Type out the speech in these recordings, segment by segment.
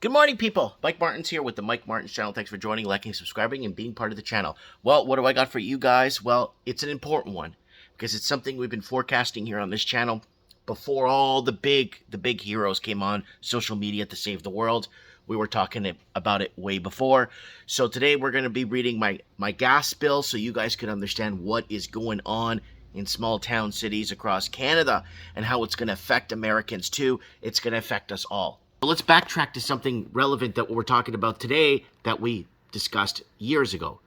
Good morning, people. Mike Martin's here with the Mike Martin's channel. Thanks for joining, liking, subscribing, and being part of the channel. Well, what do I got for you guys? Well, it's an important one because it's something we've been forecasting here on this channel before all the big heroes came on social media to save the world. We were talking about it way before. So today we're going to be reading my gas bill so you guys can understand what is going on in small town cities across Canada and how it's going to affect Americans too. It's going to affect us all. Let's backtrack to something relevant that we're talking about today that we discussed years ago.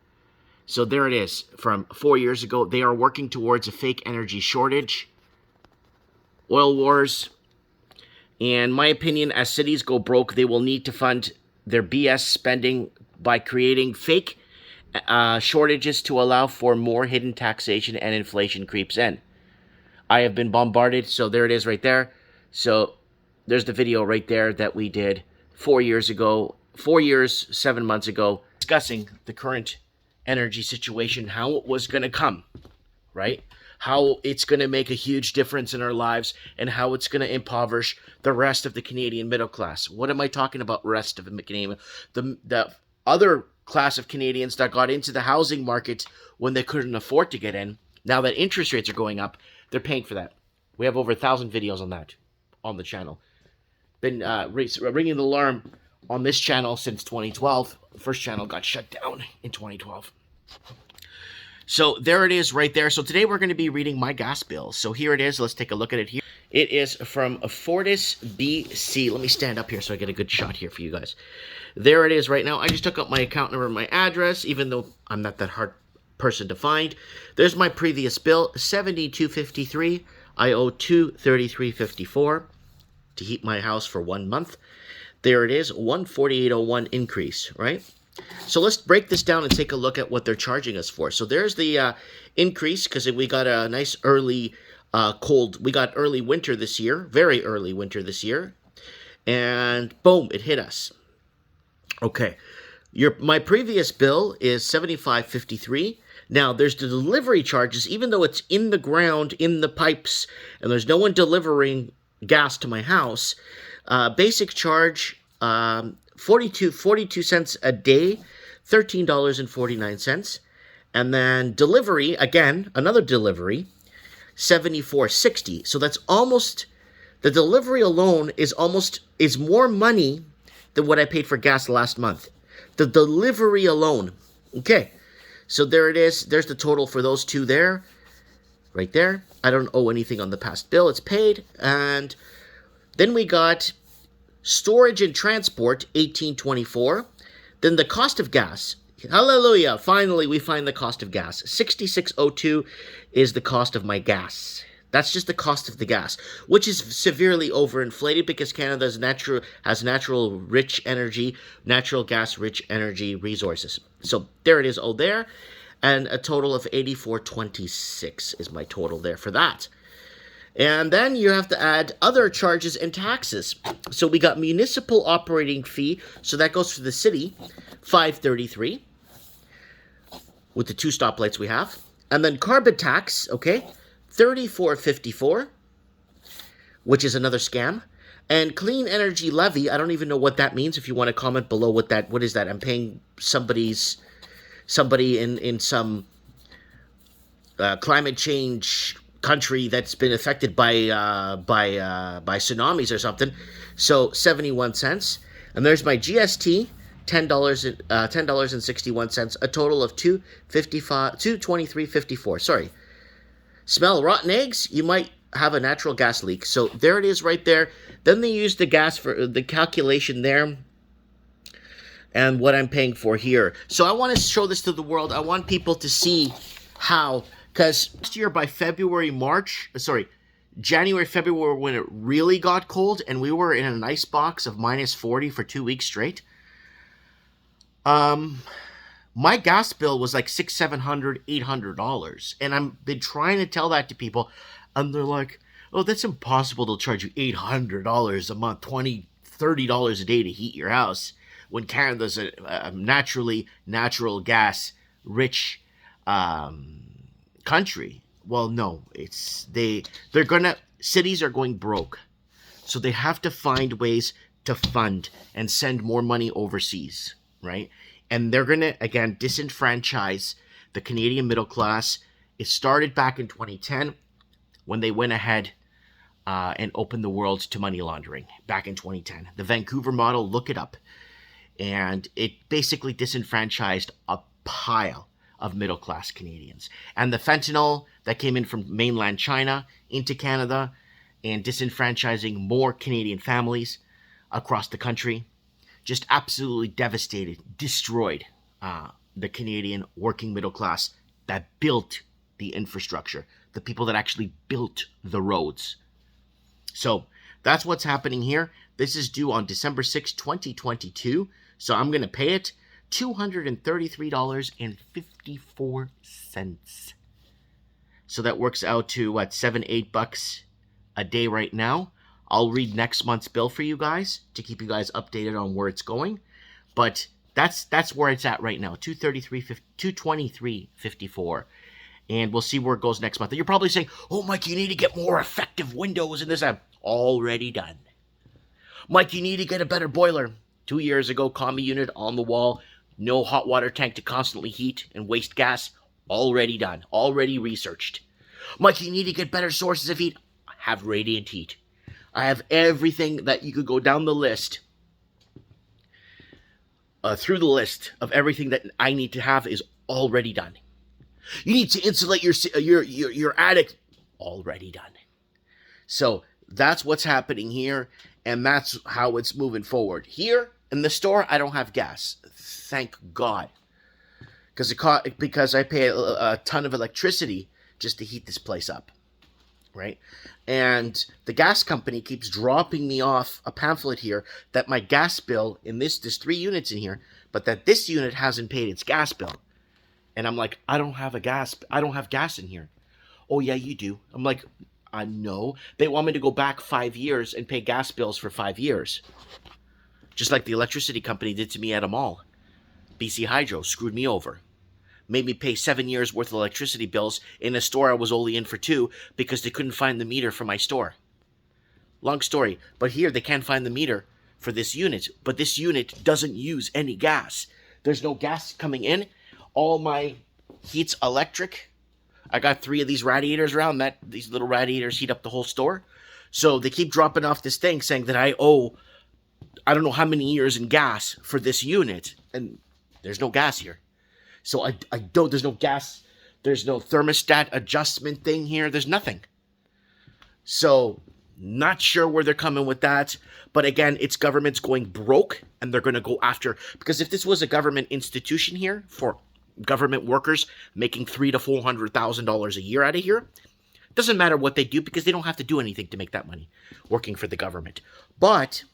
So there it is from 4 years ago. They are working towards a fake energy shortage, oil wars, and my opinion, as cities go broke, they will need to fund their BS spending by creating fake shortages to allow for more hidden taxation and inflation creeps in. I have been bombarded, so there it is right there. So there's the video right there that we did 4 years ago, 4 years, 7 months ago, discussing the current energy situation, how it was going to come, right? How it's going to make a huge difference in our lives and how it's going to impoverish the rest of the Canadian middle class. What am I talking about, rest of the Canadian? The other class of Canadians that got into the housing market when they couldn't afford to get in. Now that interest rates are going up, they're paying for that. We have over 1,000 videos on that on the channel. Been ringing the alarm on this channel since 2012. The first channel got shut down in 2012. So there it is right there. So today we're going to be reading my gas bill. So here it is. Let's take a look at it here. It is from Fortis, BC. Let me stand up here so I get a good shot here for you guys. There it is right now. I just took up my account number and my address, even though I'm not that hard person to find. There's my previous bill, $72.53. I owe $233.54. to heat my house for 1 month. There it is, $148.01 increase, right? So let's break this down and take a look at what they're charging us for. So there's the increase because we got a nice early we got early winter this year, very early winter this year, and boom, it hit us. Okay, my previous bill is $75.53. Now, there's the delivery charges, even though it's in the ground, in the pipes, and there's no one delivering gas to my house. Basic charge, 42 cents a day, $13.49. And then delivery, again, another delivery, $74.60. So that's almost, the delivery alone is more money than what I paid for gas last month. The delivery alone. Okay, so there it is. There's the total for those two there. Right there. I don't owe anything on the past bill. It's paid. And then we got storage and transport, $18.24. Then the cost of gas. Hallelujah. Finally, we find the cost of gas. $66.02 is the cost of my gas. That's just the cost of the gas, which is severely overinflated because Canada has natural gas rich energy resources. So there it is, there. And a total of $84.26 is my total there for that. And then you have to add other charges and taxes. So we got municipal operating fee, so that goes for the city, $5.33 with the 2 stoplights we have. And then carbon tax, okay, $34.54, which is another scam. And clean energy levy, I don't even know what that means. If you want to comment below what is that? I'm paying somebody in some climate change country that's been affected by tsunamis or something. So 71 cents. And there's my GST, $10.61, a total of $223.54. Sorry. Smell rotten eggs? You might have a natural gas leak. So there it is right there. Then they use the gas for the calculation there and what I'm paying for here. So I want to show this to the world. I want people to see how, because last year by January, February, when it really got cold and we were in an ice box of -40 for 2 weeks straight, my gas bill was like $600, $700, $800. And I've been trying to tell that to people, and they're like, oh, that's impossible to charge you $800 a month, $20, $30 a day to heat your house when Canada's a natural gas rich country. Well, no, cities are going broke. So they have to find ways to fund and send more money overseas, right? And they're going to, again, disenfranchise the Canadian middle class. It started back in 2010 when they went ahead and opened the world to money laundering back in 2010. The Vancouver model, look it up. And it basically disenfranchised a pile of middle-class Canadians. And the fentanyl that came in from mainland China into Canada and disenfranchising more Canadian families across the country just absolutely devastated, destroyed the Canadian working middle class that built the infrastructure, the people that actually built the roads. So that's what's happening here. This is due on December 6, 2022. So I'm going to pay it $233.54. So that works out to what, $7-8 a day right now. I'll read next month's bill for you guys to keep you guys updated on where it's going. But that's where it's at right now, $223.54. And we'll see where it goes next month. And you're probably saying, oh, Mike, you need to get more effective windows and this. I'm already done. Mike, you need to get a better boiler. 2 years ago, combi unit on the wall, no hot water tank to constantly heat and waste gas. Already done. Already researched. Mike, you need to get better sources of heat. I have radiant heat. I have everything that you could go down the list. Through the list of everything that I need to have is already done. You need to insulate your attic. Already done. So that's what's happening here, and that's how it's moving forward. Here in the store, I don't have gas. Thank God. Because I pay a ton of electricity just to heat this place up. Right? And the gas company keeps dropping me off a pamphlet here that my gas bill in there's 3 units in here, but that this unit hasn't paid its gas bill. And I'm like, I don't have gas in here. Oh yeah, you do. I'm like, no. They want me to go back 5 years and pay gas bills for 5 years. Just like the electricity company did to me at a mall. BC Hydro screwed me over. Made me pay 7 years worth of electricity bills in a store I was only in for 2 because they couldn't find the meter for my store. Long story, but here they can't find the meter for this unit, but this unit doesn't use any gas. There's no gas coming in. All my heat's electric. I got 3 of these radiators around these little radiators heat up the whole store. So they keep dropping off this thing saying that I owe, I don't know how many years in gas for this unit, and there's no gas here. So there's no gas, there's no thermostat adjustment thing here, there's nothing. So, not sure where they're coming with that, but again, it's government's going broke, and they're going to go after, because if this was a government institution here, for government workers making $300,000 to $400,000 a year out of here, it doesn't matter what they do, because they don't have to do anything to make that money, working for the government. But,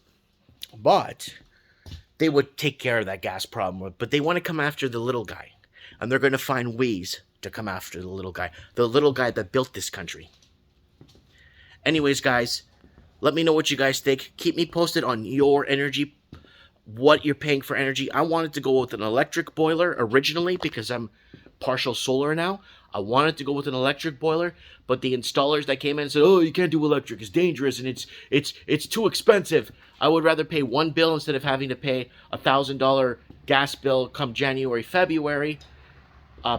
they would take care of that gas problem, but they want to come after the little guy. And they're going to find ways to come after the little guy that built this country. Anyways, guys, let me know what you guys think. Keep me posted on your energy, what you're paying for energy. I wanted to go with an electric boiler originally because I'm partial solar now. I wanted to go with an electric boiler, but the installers that came in said, "Oh, you can't do electric. It's dangerous and it's too expensive." I would rather pay one bill instead of having to pay $1,000 gas bill come January, February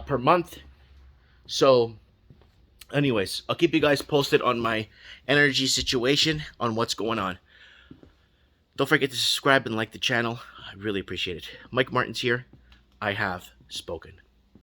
per month. So, anyways, I'll keep you guys posted on my energy situation, on what's going on. Don't forget to subscribe and like the channel. I really appreciate it. Mike Martin's here. I have spoken.